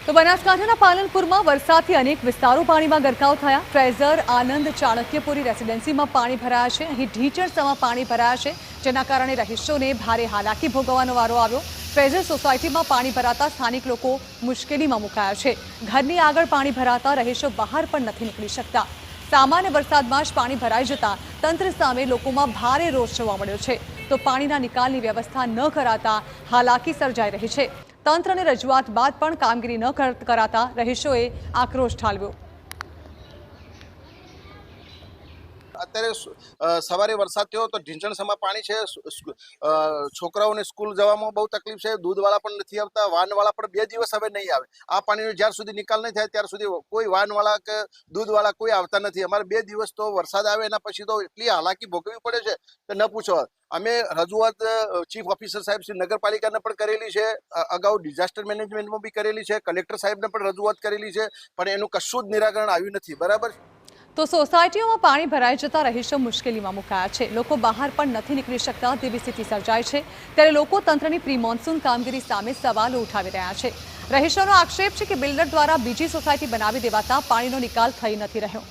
તો બનાસકાંઠાના પાલનપુરમાં વરસાદથી અનેક વિસ્તારો પાણીમાં ગરકાવ થયા। ફ્રેઝર, આનંદ, ચાણક્યપુરી રેસિડેન્સીમાં પાણી ભરાયા છે। અહીં ઢીચણસમાં પાણી ભરાયા છે, જેના કારણે રહીશોને ભારે હાલાકી ભોગવવાનો વારો આવ્યો। ફ્રેઝર સોસાયટીમાં પાણી ભરાતા સ્થાનિક લોકો મુશ્કેલીમાં મુકાયા છે। ઘરની આગળ પાણી ભરાતા રહીશો બહાર પણ નથી નીકળી શકતા। સામાન્ય વરસાદમાં જ પાણી ભરાઈ જતા તંત્ર સામે લોકોમાં ભારે રોષ જોવા મળ્યો છે। તો પાણીના નિકાલની વ્યવસ્થા ન કરાતા હાલાકી સર્જાઈ રહી છે। તંત્રને રજૂઆત બાદ પણ કામગીરી ન કરાતા રહીશોએ આક્રોશ ઠાલવ્યો। અત્યારે સવારે વરસાદ થયો તો ઢીંચણસમાં પાણી છે। છોકરાઓને સ્કૂલ જવામાં બહુ તકલીફ છે। દૂધવાળા પણ નથી આવતા, વાનવાળા પણ 2 દિવસ હવે નહીં આવે। આ પાણીનો જ્યાર સુધી નિકાલ નહીં થાય ત્યાર સુધી કોઈ વાનવાળા કે દૂધવાળા કોઈ આવતા નથી। અમારે 2 દિવસ તો વરસાદ આવે એના પછી તો એટલી હાલાકી ભોગવવી પડે છે કે ન પૂછો। અમે રજૂઆત ચીફ ઓફિસર સાહેબ શ્રી નગરપાલિકાને પણ કરેલી છે, અગાઉ ડિઝાસ્ટર મેનેજમેન્ટમાં બી કરેલી છે, કલેક્ટર સાહેબને પણ રજૂઆત કરેલી છે, પણ એનું કશું જ નિરાકરણ આવ્યું નથી। બરાબર। તો સોસાયટીઓમાં પાણી ભરાઈ જતા રહીશો મુશ્કેલીમાં મુકાયા છે। લોકો બહાર પણ નથી નીકળી શકતા તેવી સ્થિતિ સર્જાઈ છે। ત્યારે લોકો તંત્રની પ્રી મોન્સૂન કામગીરી સામે સવાલો ઉઠાવી રહ્યા છે। રહીશોનો આક્ષેપ છે કે બિલ્ડર દ્વારા બીજી સોસાયટી બનાવી દેવાતા પાણીનો નિકાલ થઈ નથી રહ્યો।